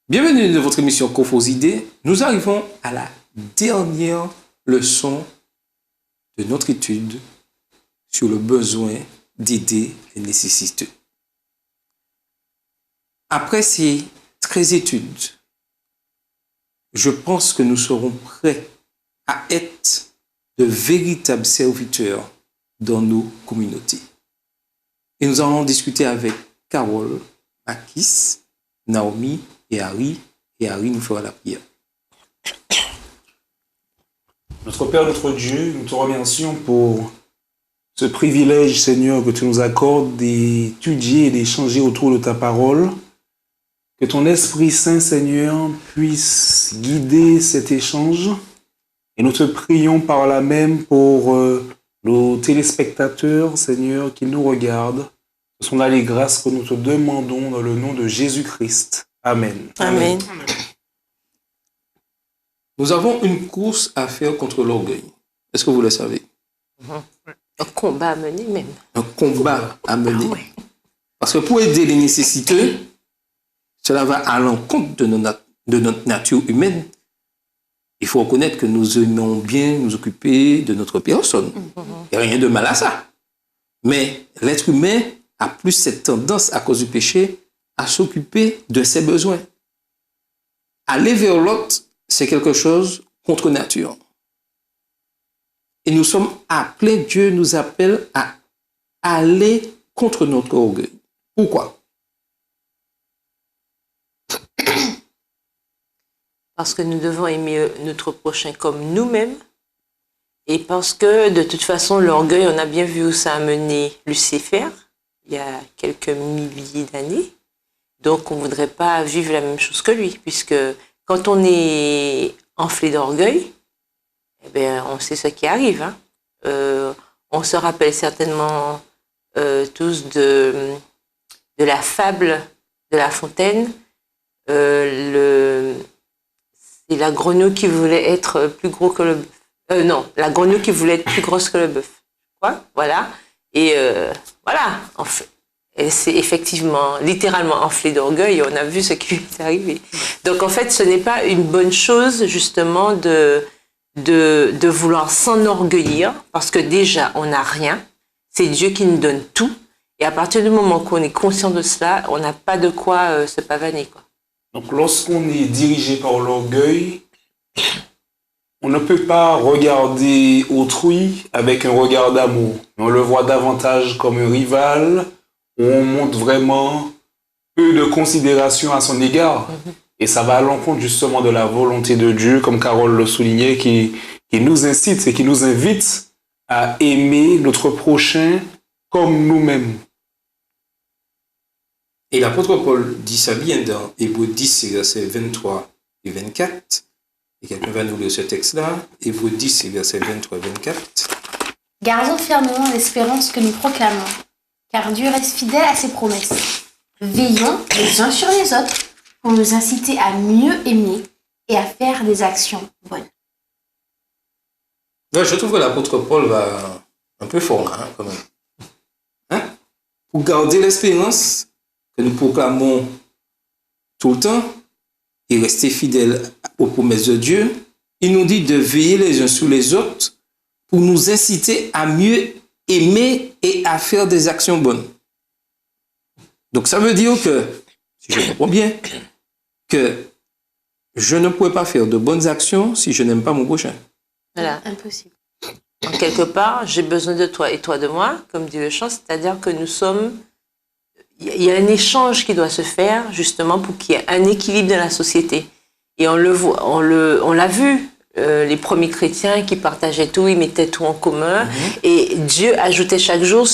Bienvenue dans votre émission Cophos-Idées. Nous arrivons à la dernière leçon de notre étude sur le besoin d'aider les nécessiteux. Après ces 13 études, je pense que nous serons prêts à être de véritables serviteurs dans nos communautés. Et nous allons discuter avec Carole, Makis, Naomi et Harry nous fera la prière. Notre Père, notre Dieu, nous te remercions pour ce privilège, Seigneur, que tu nous accordes d'étudier et d'échanger autour de ta parole. Que ton Esprit Saint, Seigneur, puisse guider cet échange. Et nous te prions par là même pour nos téléspectateurs, Seigneur, qui nous regardent. Ce sont là les grâces que nous te demandons dans le nom de Jésus-Christ. Amen. Amen. Nous avons une course à faire contre l'orgueil. Est-ce que vous le savez? Un combat à mener même. Un combat à mener. Ah ouais. Parce que pour aider les nécessiteux, cela va à l'encontre de notre nature humaine. Il faut reconnaître que nous aimons bien nous occuper de notre personne. Il n'y a rien de mal à ça. Mais l'être humain a plus cette tendance, à cause du péché, à s'occuper de ses besoins. Aller vers l'autre, c'est quelque chose contre nature. Et nous sommes appelés, Dieu nous appelle à aller contre notre orgueil. Pourquoi? Parce que nous devons aimer notre prochain comme nous-mêmes. Et parce que, de toute façon, l'orgueil, on a bien vu où ça a mené Lucifer, il y a quelques milliers d'années. Donc, on ne voudrait pas vivre la même chose que lui, puisque quand on est enflé d'orgueil, eh bien, on sait ce qui arrive. Hein. On se rappelle certainement tous de la fable de La Fontaine. C'est la grenouille qui voulait être plus gros que le bœuf. Non, la grenouille qui voulait être plus grosse que le bœuf. Quoi? Voilà. Et voilà, en fait. Elle s'est effectivement, littéralement enflée d'orgueil, et on a vu ce qui lui est arrivé. Donc en fait, ce n'est pas une bonne chose, justement, de vouloir s'enorgueillir, parce que déjà, on n'a rien. C'est Dieu qui nous donne tout. Et à partir du moment qu'on est conscient de cela, on n'a pas de quoi se pavaner, quoi. Donc lorsqu'on est dirigé par l'orgueil, on ne peut pas regarder autrui avec un regard d'amour. On le voit davantage comme un rival, où on montre vraiment peu de considération à son égard. Et ça va à l'encontre justement de la volonté de Dieu, comme Carole le soulignait, qui nous incite et qui nous invite à aimer notre prochain comme nous-mêmes. Et l'apôtre Paul dit ça bien dans Hébreux 10, versets 23 et 24. Et quelqu'un va nous lire ce texte-là. Hébreux 10, versets 23 et 24. Gardons fermement l'espérance que nous proclamons, car Dieu reste fidèle à ses promesses. Veillons les uns sur les autres pour nous inciter à mieux aimer et à faire des actions bonnes. Ouais, je trouve que l'apôtre Paul va un peu fort là, quand même. Hein? Pour garder l'espérance que nous proclamons tout le temps et rester fidèles aux promesses de Dieu, il nous dit de veiller les uns sur les autres pour nous inciter à mieux aimer et à faire des actions bonnes. Donc ça veut dire que, si je comprends bien, que je ne pourrais pas faire de bonnes actions si je n'aime pas mon prochain. Voilà. Impossible. En quelque part, j'ai besoin de toi et toi de moi, comme dit le chant, c'est-à-dire que nous sommes... Il y a un échange qui doit se faire, justement, pour qu'il y ait un équilibre dans la société. Et on le voit, on l'a vu, les premiers chrétiens qui partageaient tout, ils mettaient tout en commun, et Dieu ajoutait chaque jour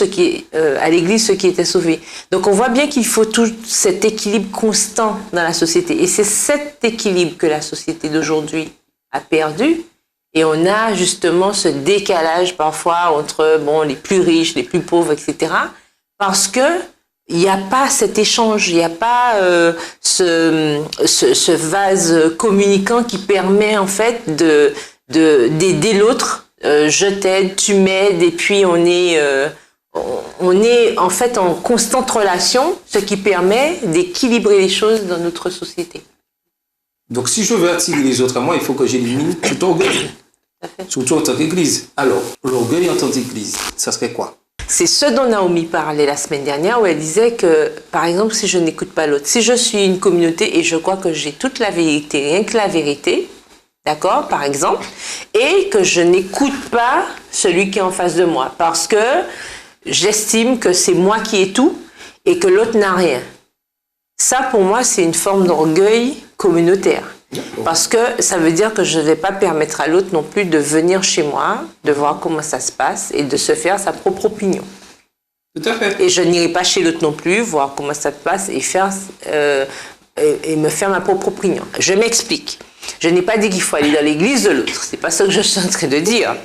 à l'Église ceux qui étaient sauvés. Donc on voit bien qu'il faut tout cet équilibre constant dans la société. Et c'est cet équilibre que la société d'aujourd'hui a perdu. Et on a justement ce décalage parfois entre les plus riches, les plus pauvres, etc. Parce que il n'y a pas cet échange, il n'y a pas ce vase communicant qui permet en fait d'aider l'autre. Je t'aide, tu m'aides, et puis on est en fait en constante relation, ce qui permet d'équilibrer les choses dans notre société. Donc, si je veux attirer les autres à moi, il faut que j'élimine tout orgueil. Surtout en tant qu'Église. Alors, l'orgueil en tant qu'Église, ça serait quoi? C'est ce dont Naomi parlait la semaine dernière, où elle disait que, par exemple, si je n'écoute pas l'autre, si je suis une communauté et je crois que j'ai toute la vérité, rien que la vérité, d'accord, par exemple, et que je n'écoute pas celui qui est en face de moi, parce que j'estime que c'est moi qui ai tout et que l'autre n'a rien. Ça, pour moi, c'est une forme d'orgueil communautaire. Parce que ça veut dire que je ne vais pas permettre à l'autre non plus de venir chez moi, de voir comment ça se passe et de se faire sa propre opinion. Tout à fait. Et je n'irai pas chez l'autre non plus, voir comment ça se passe et, et me faire ma propre opinion. Je m'explique. Je n'ai pas dit qu'il faut aller dans l'église de l'autre. C'est pas ça que je suis en train de dire.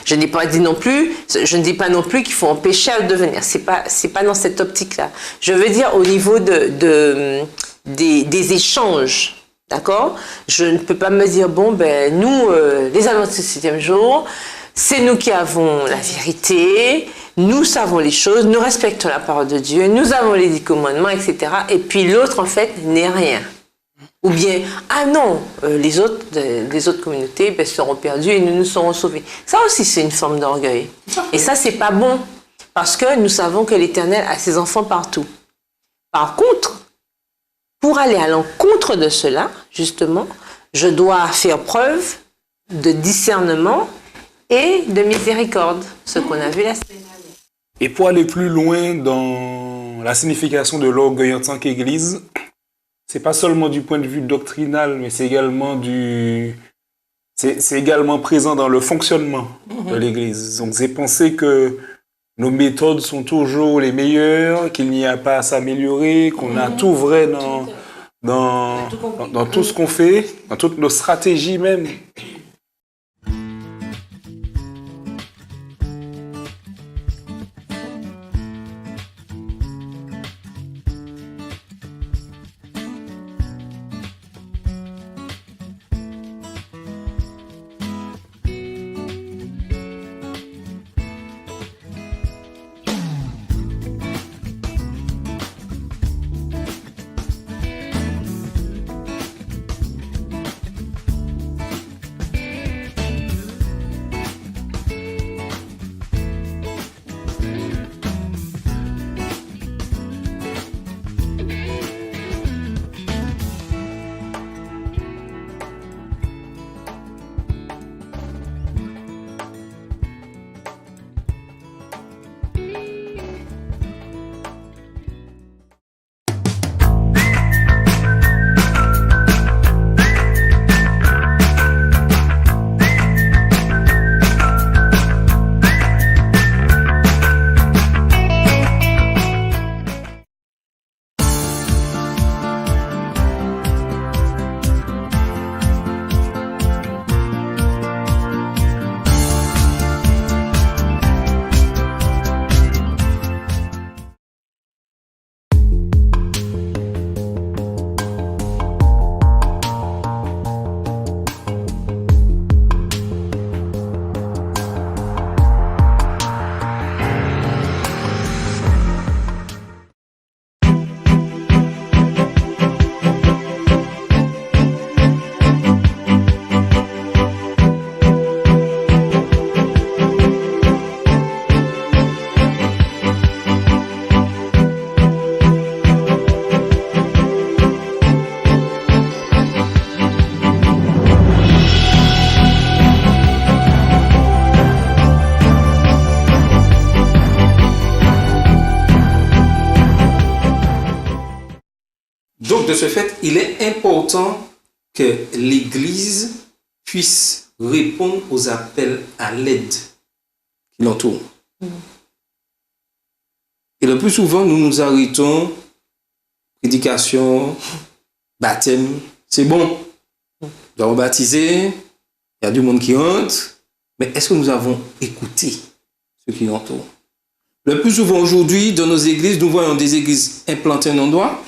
Je n'ai pas dit non plus, je ne dis pas non plus qu'il faut empêcher à de venir. C'est pas dans cette optique-là. Je veux dire au niveau des échanges. D'accord? Je ne peux pas me dire, bon, ben, nous, les Adventistes du 7e jour, c'est nous qui avons la vérité, nous savons les choses, nous respectons la parole de Dieu, nous avons les 10 commandements, etc. Et puis l'autre, en fait, n'est rien. Ou bien, ah non, les autres communautés ben, seront perdues et nous serons sauvés. Ça aussi, c'est une forme d'orgueil. Et ça, c'est pas bon. Parce que nous savons que l'Éternel a ses enfants partout. Par contre, pour aller à l'encontre de cela, justement, je dois faire preuve de discernement et de miséricorde, ce qu'on a vu la semaine dernière. Et pour aller plus loin dans la signification de l'orgueil en tant qu'Église, c'est pas seulement du point de vue doctrinal, mais c'est également c'est également présent dans le fonctionnement de l'Église. Donc c'est penser que nos méthodes sont toujours les meilleures, qu'il n'y a pas à s'améliorer, qu'on a tout vrai dans tout ce qu'on fait, dans toutes nos stratégies même. Donc, de ce fait, il est important que l'Église puisse répondre aux appels à l'aide qui l'entourent. Et le plus souvent, nous nous arrêtons, prédication, baptême, c'est bon. Nous avons baptisé, il y a du monde qui entre, mais est-ce que nous avons écouté ceux qui l'entourent? Le plus souvent aujourd'hui, dans nos églises, nous voyons des églises implantées à un endroit,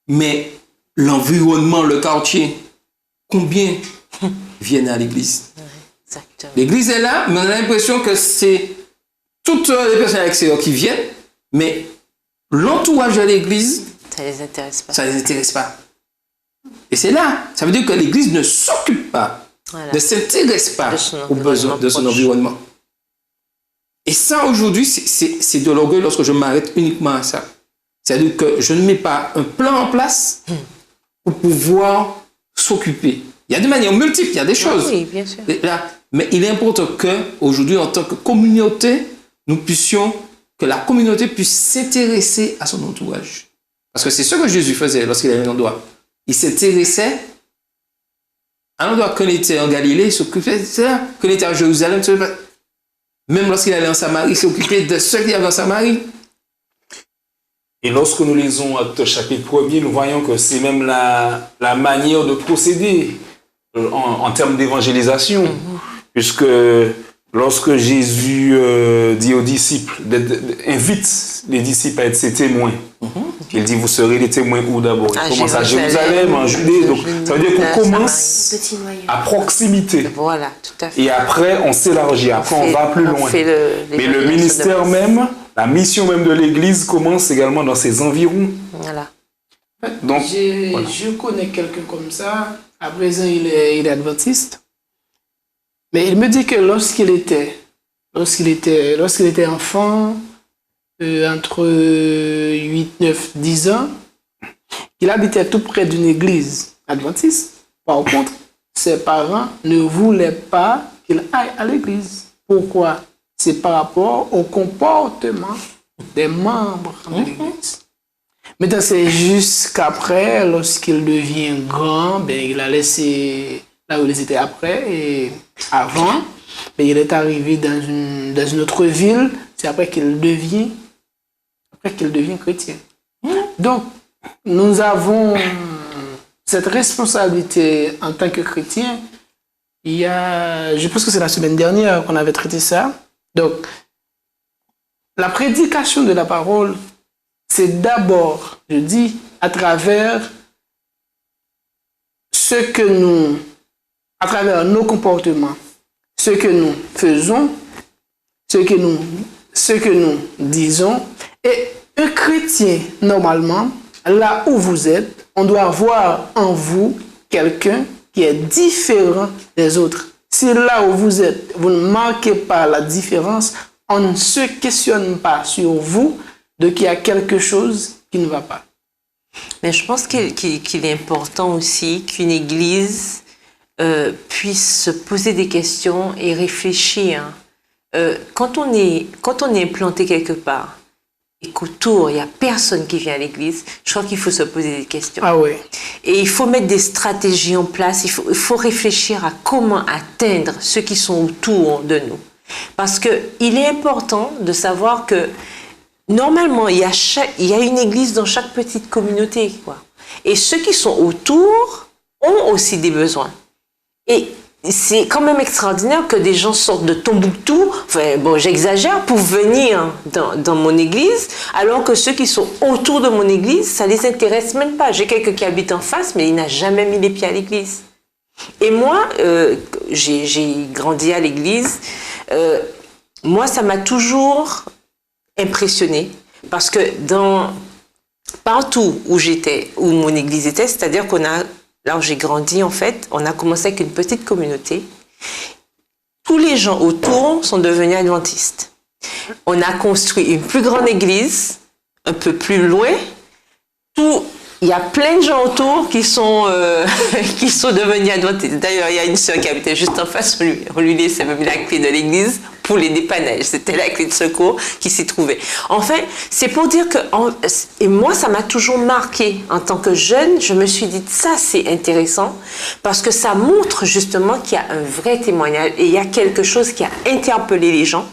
mais l'environnement, le quartier, combien viennent à l'église? Exactement. L'église est là, mais on a l'impression que c'est toutes les personnes à l'extérieur qui viennent, mais l'entourage de l'église, Ça les intéresse pas. ça ne les intéresse pas. Et c'est là, ça veut dire que l'Église ne s'occupe pas, Voilà. ne s'intéresse pas De son aux besoins de son proche. environnement. Et ça, aujourd'hui, c'est de l'orgueil lorsque je m'arrête uniquement à ça. C'est-à-dire que je ne mets pas un plan en place pour pouvoir s'occuper. Il y a des manières multiples, il y a des choses. Oui, bien sûr. Et là, mais il est important qu'aujourd'hui, en tant que communauté, que la communauté puisse s'intéresser à son entourage. Parce que c'est ce que Jésus faisait lorsqu'il allait à un endroit. Il s'intéressait à l'endroit quand il était en Galilée, il s'occupait de ça. Quand il était à Jérusalem, même lorsqu'il allait en Samarie, il s'occupait de ceux qui avaient en Samarie. Et lorsque nous lisons Actes chapitre 1er, nous voyons que c'est même la manière de procéder en termes d'évangélisation. Puisque lorsque Jésus dit aux disciples, invite les disciples à être ses témoins, il dit, vous serez les témoins où d'abord? Il commence à Jérusalem, en Judée. Donc, ça veut dire qu'on commence Petit noyau. à proximité. Voilà, tout à fait. Et après, on s'élargit. Après, on va plus loin. Mais le ministère même, la mission même de l'Église commence également dans ses environs. Voilà. Donc, voilà. Je connais quelqu'un comme ça. À présent, il est adventiste. Mais il me dit que lorsqu'il était enfant, entre 8, 9, 10 ans, il habitait tout près d'une église adventiste. Par contre, ses parents ne voulaient pas qu'il aille à l'église. Pourquoi? C'est par rapport au comportement des membres de l'église. Maintenant, c'est jusqu'après, lorsqu'il devient grand, il a laissé là où ils étaient après et avant. Il est arrivé dans une autre ville. C'est après qu'il devient chrétien. Donc, nous avons cette responsabilité en tant que chrétien. Je pense que c'est la semaine dernière qu'on avait traité ça. Donc, la prédication de la parole, c'est d'abord, je dis, à travers à travers nos comportements, ce que nous faisons, ce que nous disons. Et un chrétien, normalement, là où vous êtes, on doit voir en vous quelqu'un qui est différent des autres. Si là où vous êtes, vous ne marquez pas la différence, on ne se questionne pas sur vous de qu'il y a quelque chose qui ne va pas. Mais je pense qu'il est important aussi qu'une église puisse se poser des questions et réfléchir. Quand on est implanté quelque part et qu'autour, il n'y a personne qui vient à l'église, je crois qu'il faut se poser des questions. Ah oui. Et il faut mettre des stratégies en place. Il faut réfléchir à comment atteindre ceux qui sont autour de nous. Parce qu'il est important de savoir que normalement, il y a une église dans chaque petite communauté, quoi. Et ceux qui sont autour ont aussi des besoins. Et c'est quand même extraordinaire que des gens sortent de Tombouctou, j'exagère, pour venir dans mon église, alors que ceux qui sont autour de mon église, ça les intéresse même pas. J'ai quelqu'un qui habite en face, mais il n'a jamais mis les pieds à l'église. Et moi, j'ai grandi à l'église. Moi, ça m'a toujours impressionnée, parce que partout où mon église était, c'est-à-dire là où j'ai grandi, en fait, on a commencé avec une petite communauté. Tous les gens autour sont devenus adventistes. On a construit une plus grande église, un peu plus loin. Il y a plein de gens autour qui sont devenus adventistes. D'ailleurs, il y a une sœur qui habitait juste en face, on lui laissait même la clé de l'église pour les dépannages. C'était la clé de secours qui s'y trouvait. Enfin, c'est pour dire que... Et moi, ça m'a toujours marqué. En tant que jeune, je me suis dit, ça, c'est intéressant, parce que ça montre justement qu'il y a un vrai témoignage et il y a quelque chose qui a interpellé les gens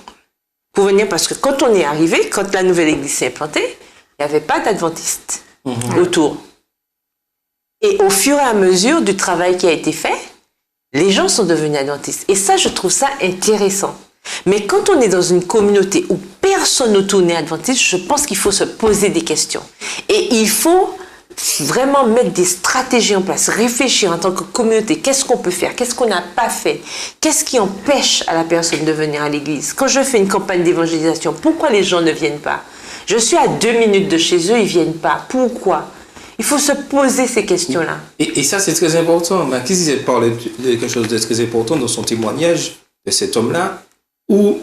pour venir. Parce que quand on est arrivé, quand la nouvelle église s'est implantée, il n'y avait pas d'adventistes autour. Et au fur et à mesure du travail qui a été fait, les gens sont devenus adventistes. Et ça, je trouve ça intéressant. Mais quand on est dans une communauté où personne autour n'est adventiste, je pense qu'il faut se poser des questions. Et il faut vraiment mettre des stratégies en place, réfléchir en tant que communauté, qu'est-ce qu'on peut faire, qu'est-ce qu'on n'a pas fait, qu'est-ce qui empêche à la personne de venir à l'église. Quand je fais une campagne d'évangélisation, pourquoi les gens ne viennent pas? Je suis à 2 minutes de chez eux, ils ne viennent pas. Pourquoi? Il faut se poser ces questions-là. Et ça, c'est très important. Qui parle de quelque chose de très important dans son témoignage de cet homme-là, où,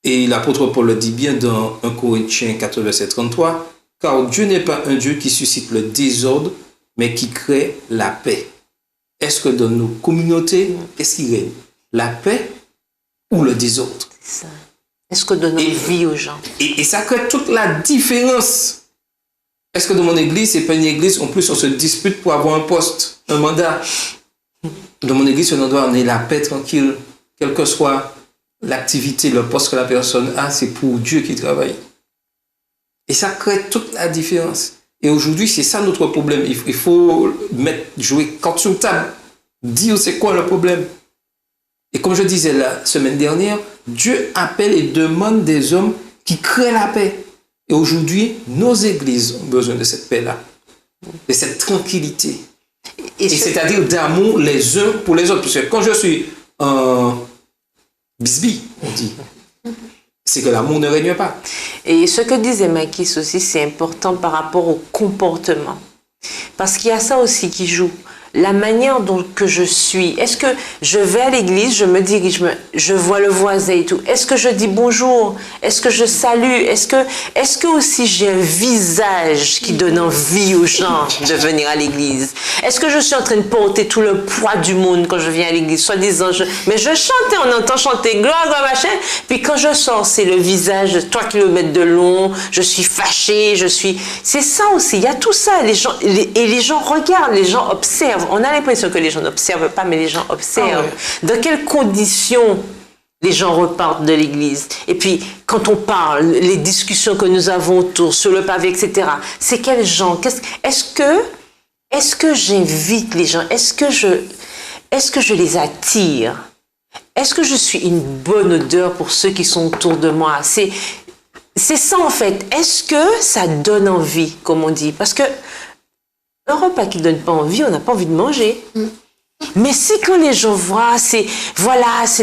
et l'apôtre Paul le dit bien dans 1 Corinthiens 4, verset 33, « Car Dieu n'est pas un Dieu qui suscite le désordre, mais qui crée la paix. » Est-ce que dans nos communautés, qu'est-ce qui règne? La paix ou le désordre? C'est ça. Est-ce que donne vie aux gens? Et ça crée toute la différence. Est-ce que dans mon église, c'est pas une église, en plus on se dispute pour avoir un poste, un mandat? Dans mon église, c'est un endroit où on est la paix tranquille, quelle que soit l'activité, le poste que la personne a, c'est pour Dieu qui travaille. Et ça crée toute la différence. Et aujourd'hui, c'est ça notre problème. Il faut jouer carte sur table, dire c'est quoi le problème. Et comme je disais la semaine dernière, Dieu appelle et demande des hommes qui créent la paix. Et aujourd'hui, nos églises ont besoin de cette paix-là, de cette tranquillité. Et c'est-à-dire d'amour les uns pour les autres. Parce que quand je suis en bisbille, on dit, c'est que l'amour ne règne pas. Et ce que disait Makis aussi, c'est important par rapport au comportement. Parce qu'il y a ça aussi qui joue. La manière dont que je suis. Est-ce que je vais à l'église, je me dirige, je vois le voisin et tout. Est-ce que je dis bonjour? Est-ce que je salue? Est-ce que aussi j'ai un visage qui donne envie aux gens de venir à l'église? Est-ce que je suis en train de porter tout le poids du monde quand je viens à l'église? Soi-disant, mais je chante, on entend chanter gloire, gloire, machin. Puis quand je sors, c'est le visage de 3 kilomètres de long. Je suis fâchée, c'est ça aussi. Il y a tout ça. Les gens regardent, les gens observent. On a l'impression que les gens n'observent pas, mais les gens observent. Dans quelles conditions les gens repartent de l'église? Et puis, quand on parle, les discussions que nous avons autour, sur le pavé, etc., c'est quels gens? Est-ce que j'invite les gens? Est-ce que je les attire? Est-ce que je suis une bonne odeur pour ceux qui sont autour de moi? C'est ça, en fait. Est-ce que ça donne envie, comme on dit? Parce que un repas qui ne donne pas envie, on n'a pas envie de manger. Mais si quand les gens voient, c'est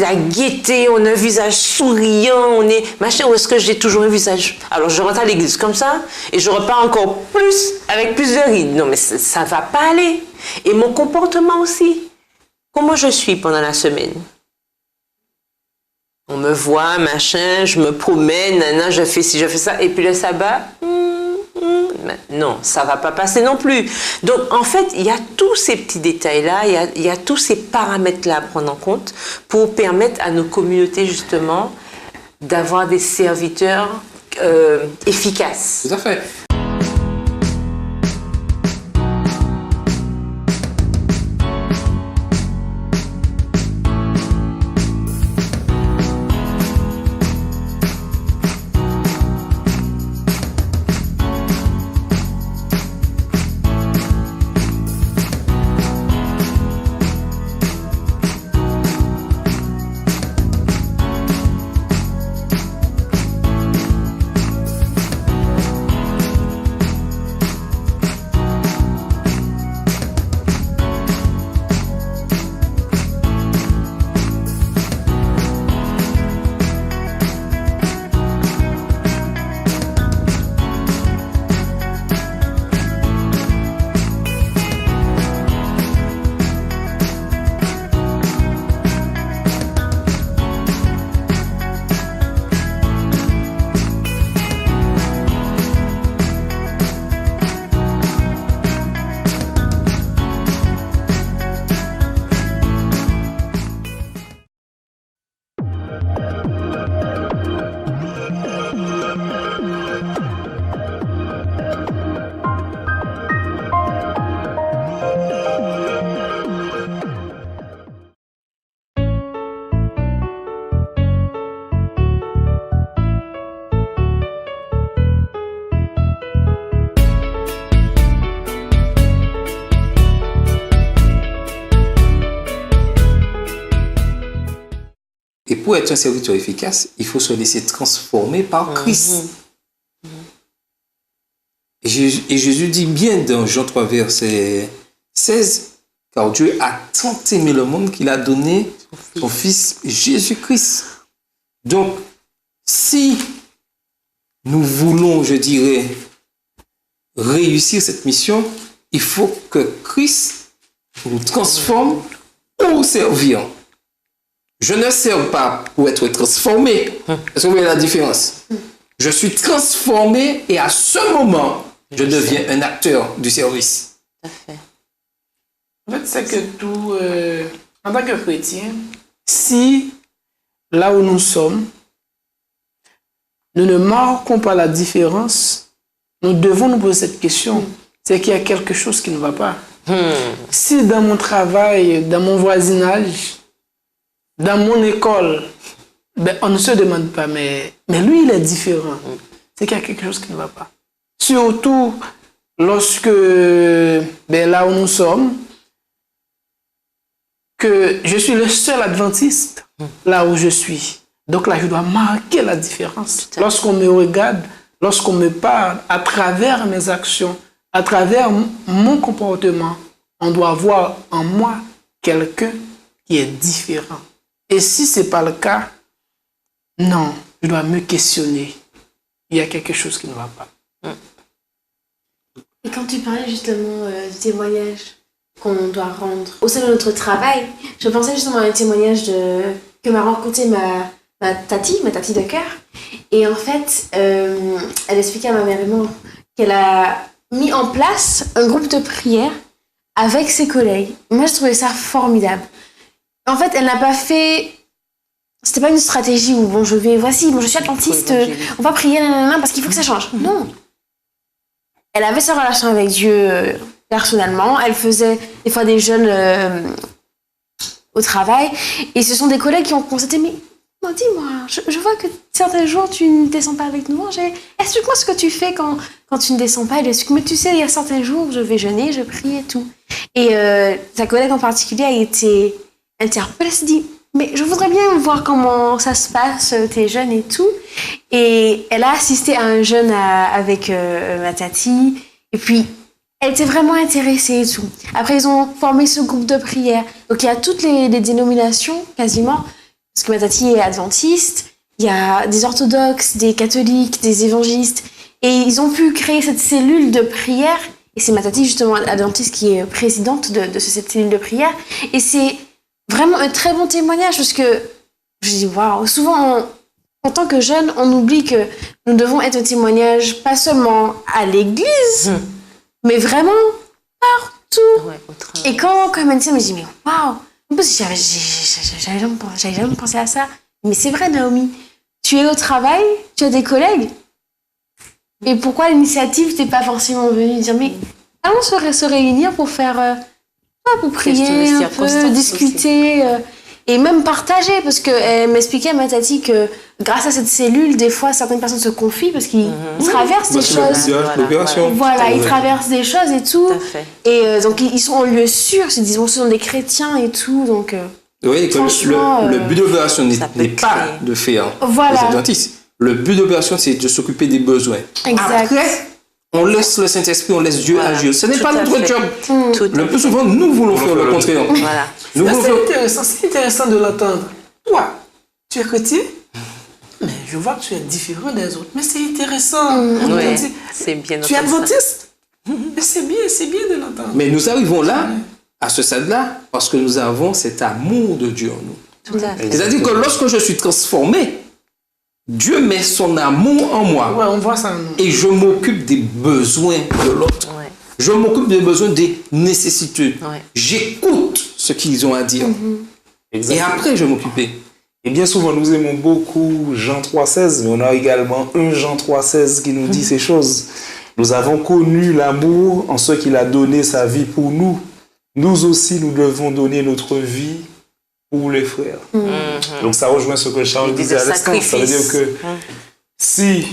la gaieté, on a un visage souriant, on est machin, ou est-ce que j'ai toujours un visage? Alors je rentre à l'église comme ça, et je repars encore plus, avec plus de rides. Non, mais ça ne va pas aller. Et mon comportement aussi. Comment je suis pendant la semaine? On me voit, machin, je me promène, je fais ci, je fais ça, et puis le sabbat... Non, ça ne va pas passer non plus. Donc, en fait, il y a tous ces petits détails-là, il y a tous ces paramètres-là à prendre en compte pour permettre à nos communautés, justement, d'avoir des serviteurs efficaces. Tout à fait. Et pour être un serviteur efficace, il faut se laisser transformer par Christ. Et Jésus dit bien dans Jean 3, verset 16, « Car Dieu a tant aimé le monde qu'il a donné son Fils Jésus-Christ. » Donc, si nous voulons, je dirais, réussir cette mission, il faut que Christ nous transforme pour servir. Je ne sers pas pour être transformé. Est-ce que vous voyez la différence? Je suis transformé et à ce moment, je deviens un acteur du service. Tout à fait. En fait, c'est que tout, en tant que chrétien, si là où nous sommes, nous ne marquons pas la différence, nous devons nous poser cette question. C'est qu'il y a quelque chose qui ne va pas. Si dans mon travail, dans mon voisinage, dans mon école, ben, on ne se demande pas, mais lui, il est différent. C'est qu'il y a quelque chose qui ne va pas. Surtout lorsque, ben, là où nous sommes, que je suis le seul adventiste là où je suis. Donc là, je dois marquer la différence. Lorsqu'on me regarde, lorsqu'on me parle, à travers mes actions, à travers mon comportement, on doit voir en moi quelqu'un qui est différent. Et si ce n'est pas le cas, non, je dois me questionner. Il y a quelque chose qui ne va pas. Et quand tu parlais justement du témoignage qu'on doit rendre au sein de notre travail, je pensais justement à un témoignage que m'a raconté ma tati de cœur. Et en fait, elle expliquait à ma mère et moi qu'elle a mis en place un groupe de prière avec ses collègues. Moi, je trouvais ça formidable. En fait, elle n'a pas fait... C'était pas une stratégie où, bon, je suis adventiste, on va prier, parce qu'il faut que ça change. Non. Elle avait sa relation avec Dieu personnellement. Elle faisait des fois des jeûnes au travail. Et ce sont des collègues qui ont constaté, mais dis-moi, je vois que certains jours, tu ne descends pas avec nous manger. Explique-moi ce que tu fais quand tu ne descends pas. Mais tu sais, il y a certains jours, je vais jeûner, je prie et tout. Et sa collègue en particulier a été interpellée. Elle s'est dit, mais je voudrais bien voir comment ça se passe, tes jeûnes et tout. Et elle a assisté à un jeûne avec ma tati. Et puis, elle était vraiment intéressée et tout. Après, ils ont formé ce groupe de prière. Donc, il y a toutes les dénominations, quasiment. Parce que ma tati est adventiste. Il y a des orthodoxes, des catholiques, des évangélistes. Et ils ont pu créer cette cellule de prière. Et c'est ma tati, justement, adventiste, qui est présidente de cette cellule de prière. Et c'est vraiment un très bon témoignage. Parce que je dis, waouh, souvent, en tant que jeunes, on oublie que nous devons être un témoignage, pas seulement à l'église, mais vraiment partout. Ouais, au travail. Et quand elle m'a dit ça, je me dis, mais waouh! En plus, j'avais jamais pensé à ça. Mais c'est vrai, Naomi. Tu es au travail, tu as des collègues. Et pourquoi l'initiative t'es pas forcément venue dire, mais allons se réunir pour faire, pour prier un peu, discuter, et même partager, parce qu'elle m'expliquait, ma tati, que grâce à cette cellule, des fois, certaines personnes se confient parce qu'ils traversent des choses. Voilà, ils traversent des choses et tout. Tout à fait. Et donc, ils sont en lieu sûr, ils se disent, bon, ce sont des chrétiens et tout, donc... Oui, que le but de l'opération n'est pas créer. de faire Voilà. les adventistes. Le but de l'opération, c'est de s'occuper des besoins. Exact. Après, on laisse le Saint-Esprit, on laisse Dieu agir. Ce n'est Tout pas à notre fait. job. Tout à Le plus souvent, nous voulons faire le contraire. Voilà. Nous voulons faire... C'est intéressant de l'entendre. Toi, tu es chrétien, mais je vois que tu es différent des autres. Mais c'est intéressant. On Ouais, te dit, c'est bien tu es entendu ça. adventiste. Mais c'est bien de l'entendre. Mais nous arrivons là, à ce stade-là, parce que nous avons cet amour de Dieu en nous. Tout à fait. C'est-à-dire que lorsque je suis transformé, Dieu met son amour en moi. Ouais, on voit ça. Et je m'occupe des besoins de l'autre. Ouais. Je m'occupe des besoins des nécessiteux. Ouais. J'écoute ce qu'ils ont à dire. Et après, je vais m'occuper. Et bien souvent, nous aimons beaucoup Jean 3,16, mais on a également 1 Jean 3,16 qui nous dit ces choses. Nous avons connu l'amour en ce qu'il a donné sa vie pour nous. Nous aussi, nous devons donner notre vie pour les frères. Donc ça rejoint ce que Charles L'idée disait de à l'instant. Ça veut dire sacrifice. que si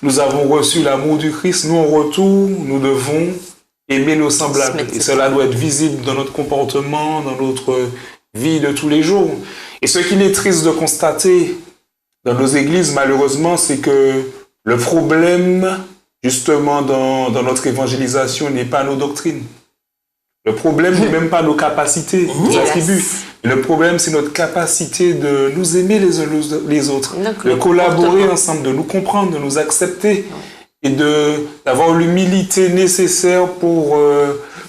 nous avons reçu l'amour du Christ, nous en retour, nous devons aimer nos semblables. Et cela doit être visible dans notre comportement, dans notre vie de tous les jours. Et ce qu'il est triste de constater dans nos églises, malheureusement, c'est que le problème, justement, dans notre évangélisation n'est pas nos doctrines. Le problème n'est même pas nos capacités, nos attributs. Le problème, c'est notre capacité de nous aimer les uns les autres, de collaborer ensemble, de nous comprendre, de nous accepter. et d'avoir l'humilité nécessaire pour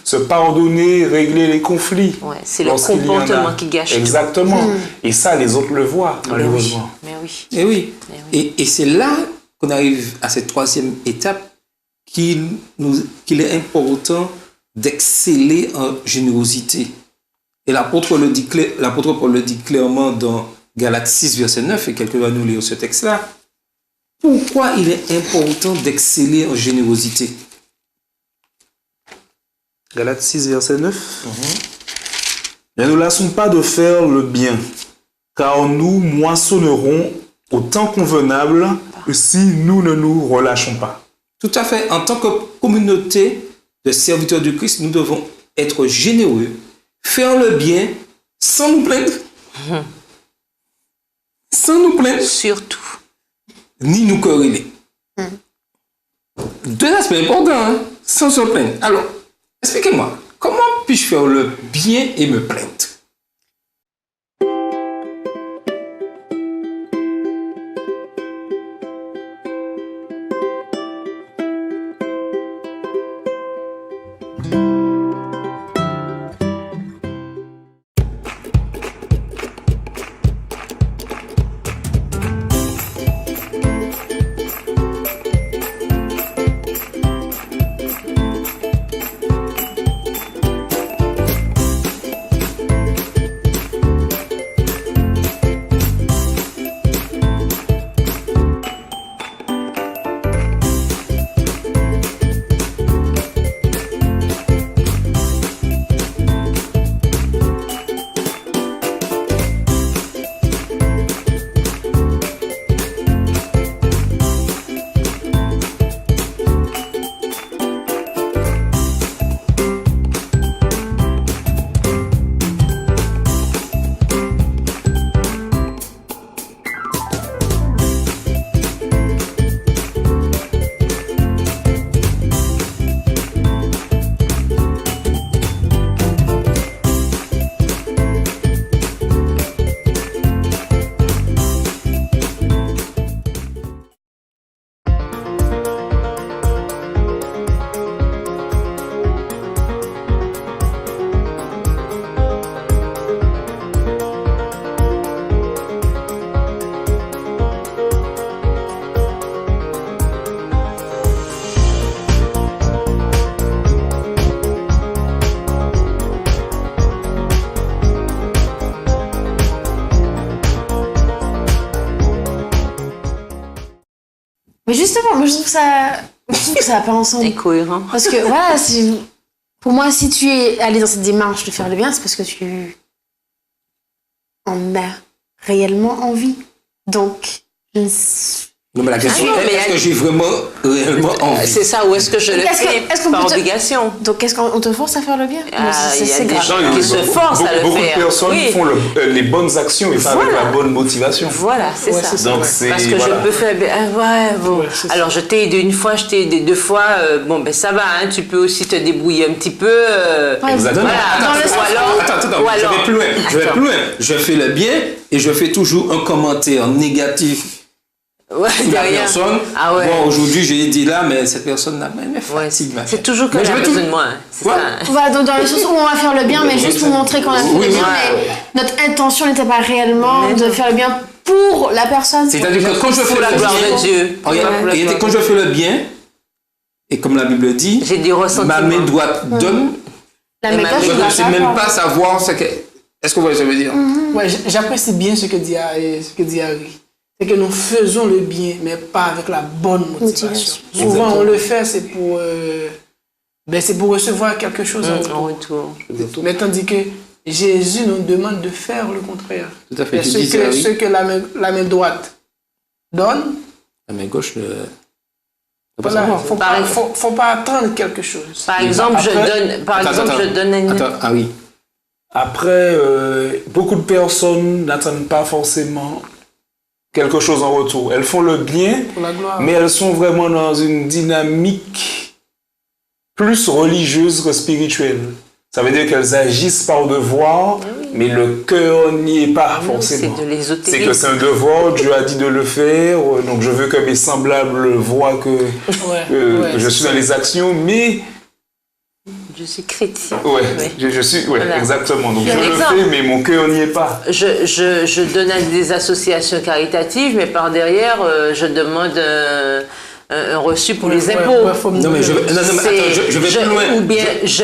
se pardonner, régler les conflits. Ouais, c'est le lorsqu'il y en a. comportement qui gâche tout. Exactement. Et ça, les autres le voient, malheureusement. Mais oui. Et oui. Mais oui. Et c'est là qu'on arrive à cette troisième étape qu'il est important d'exceller en générosité. Et l'apôtre Paul le dit clairement dans Galates 6, verset 9, et quelqu'un va nous lire ce texte-là. Pourquoi il est important d'exceller en générosité? Galates 6, verset 9. Ne nous lassons pas de faire le bien, car nous moissonnerons au temps convenable si nous ne nous relâchons pas. Tout à fait. En tant que communauté de serviteurs du Christ, nous devons être généreux, faire le bien sans nous plaindre. Sans nous plaindre. Surtout. Ni nous corréler. Deux aspects importants, hein, sans se plaindre. Alors, expliquez-moi, comment puis-je faire le bien et me plaindre? Mais justement, moi je trouve que ça va pas ensemble. Incohérent. Parce que voilà, pour moi, si tu es allé dans cette démarche de faire le bien, c'est parce que tu en as réellement envie. Donc, Non, mais la question Ah non, est, mais est-ce que j'ai vraiment, réellement envie? C'est ça, ou est-ce que je le fais est-ce qu'on par peut te- obligation? Donc, est-ce qu'on te force à faire le bien? Ah, il y a C'est des grave. gens qui se forcent à le Beaucoup faire. de personnes Oui. font les bonnes actions et pas avec Voilà. la bonne motivation. Voilà, c'est Ouais, ça. c'est ça. Donc ouais. c'est Parce que voilà. je peux faire... ouais, bon. Ouais, c'est ça. Alors, je t'ai aidé une fois, je t'ai aidé deux fois. Bon, ben ça va, hein, tu peux aussi te débrouiller un petit peu. Ouais, Exactement. Voilà. Dans le Ou sens alors- Attends, ou je alors- vais plus loin. Je vais Attends. plus loin. Je fais le bien et je fais toujours un commentaire négatif Ouais, sur la derrière. personne. Ah ouais. Bon, aujourd'hui, j'ai dit là, mais cette personne n'a même Ouais, fatigue. ma c'est fille. toujours Mais qu'elle je a vais besoin tout- de moi. hein. C'est Ouais. ça. Voilà, donc dans le sens où on va faire le bien, mais juste pour montrer qu'on a fait Oui, le bien, oui. mais notre intention n'était pas réellement Mais de non. faire le bien pour la personne. C'est-à-dire que quand je fais Pour la le gloire bien, de Dieu. regarde, Pour la et gloire quand de je fais le bien, et comme la Bible dit, J'ai des ressentiments. ma main droite donne, La Et méthode, ma- je je ne la sais même pas savoir ce que... Est-ce que vous voyez ce que je veux dire? Ouais, j'apprécie bien ce que dit Harry. C'est que nous faisons le bien, mais pas avec la bonne motivation. Motivation. Souvent, Exactement. on le fait, c'est pour recevoir quelque chose en En retour. retour. Mais tandis que Jésus nous demande de faire le contraire. Tout à fait. Et Tu ce dis ça, que, oui. ce que la main droite donne, La main gauche ne... ne pas voilà, savoir. faut pas attendre quelque chose. Par exemple, je Après- donne... Par Attends, exemple, attends. je donne une... Attends, ah oui. Après, beaucoup de personnes n'attendent pas forcément quelque chose en retour. Elles font le bien, Pour la gloire. mais elles sont vraiment dans une dynamique plus religieuse que spirituelle. Ça veut dire qu'elles agissent par devoir, mais le cœur n'y est pas Non, forcément. c'est de l'ésotérisme. C'est que c'est un devoir, Dieu a dit de le faire, donc je veux que mes semblables voient que je suis dans les actions, mais... Je suis chrétien. Je suis, Voilà. exactement. Donc Il y je a un le exemple. fais, mais mon cœur n'y est pas. Je donne à des associations caritatives, mais par derrière, je demande un reçu pour les impôts. Non, mais attends, je vais plus loin. Ou bien je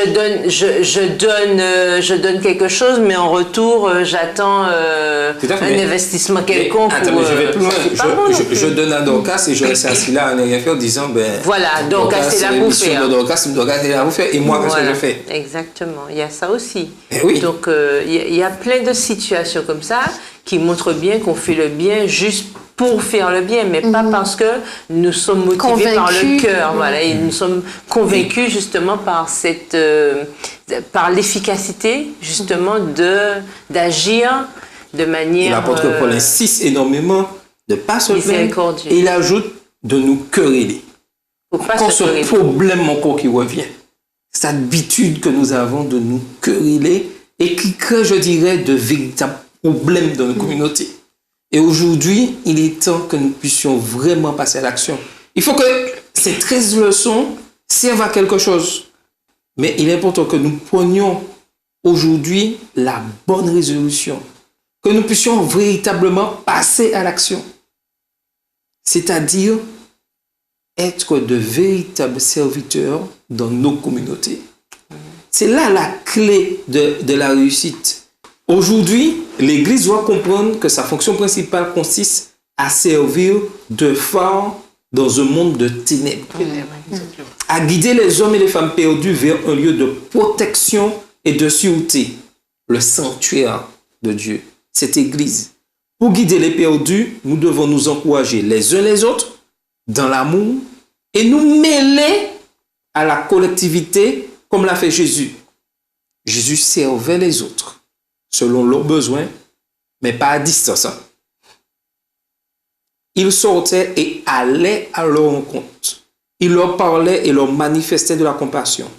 donne quelque chose, mais en retour, j'attends Tout à fait, un mais- investissement quelconque. Attends, mais je vais plus loin. c'est pas bon non Je plus. donne à Dorcas et je reste assis là à ne rien faire, disant, ben... Voilà, Dorcas, c'est là pour l'émission faire. de Dorcas est là pour faire. Et moi, qu'est-ce que je fais? Exactement, il y a ça aussi. Eh oui. Donc, il y a plein de situations comme ça qui montrent bien qu'on fait le bien juste pour faire le bien, mais pas parce que nous sommes motivés par le Convaincus. cœur. Voilà, et nous sommes convaincus justement par par l'efficacité justement d'agir de manière L'apôtre Paul insiste énormément de ne pas se plaindre. miséricordieux. Et il ajoute de nous quereller. Faut pas Quand se ce quereller. problème encore qui revient, cette habitude que nous avons de nous quereller et qui crée, je dirais, de véritables problèmes dans nos communautés. Et aujourd'hui, il est temps que nous puissions vraiment passer à l'action. Il faut que ces 13 leçons servent à quelque chose. Mais il est important que nous prenions aujourd'hui la bonne résolution. Que nous puissions véritablement passer à l'action. C'est-à-dire être de véritables serviteurs dans nos communautés. C'est là la clé de la réussite. Aujourd'hui, l'Église doit comprendre que sa fonction principale consiste à servir de phare dans un monde de ténèbres, à guider les hommes et les femmes perdus vers un lieu de protection et de sûreté, le sanctuaire de Dieu, cette Église. Pour guider les perdus, nous devons nous encourager les uns les autres dans l'amour et nous mêler à la collectivité comme l'a fait Jésus. Jésus servait les autres selon leurs besoins, mais pas à distance. Il sortait et allait à leur rencontre. Il leur parlait et leur manifestait de la compassion.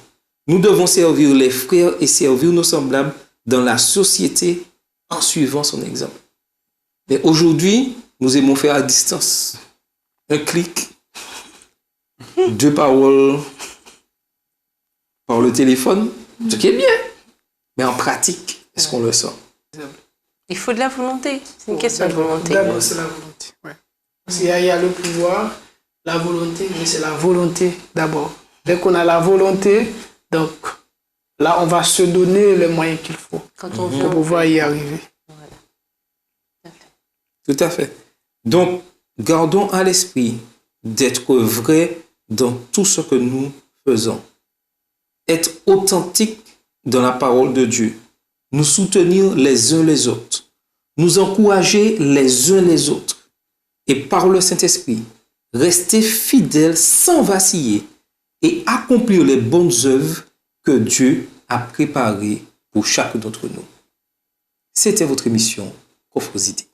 Nous devons servir les frères et servir nos semblables dans la société en suivant son exemple. Mais aujourd'hui, nous aimons faire à distance. Un clic, 2 paroles par le téléphone, ce qui est bien. Mais en pratique, est-ce qu'on le sent? Il faut de la volonté. C'est une question de volonté. D'abord, c'est la volonté. Ouais. Parce qu'il y a le pouvoir, la volonté, mais c'est la volonté d'abord. Dès qu'on a la volonté, donc là, on va se donner les moyens qu'il faut Quand on veut, pour pouvoir y arriver. Tout à fait. Donc, gardons à l'esprit d'être vrai dans tout ce que nous faisons. Être authentique dans la parole de Dieu. Nous soutenir les uns les autres. Nous encourager les uns les autres. Et par le Saint-Esprit, rester fidèles sans vaciller et accomplir les bonnes œuvres que Dieu a préparées pour chacun d'entre nous. C'était votre émission Cofrosité.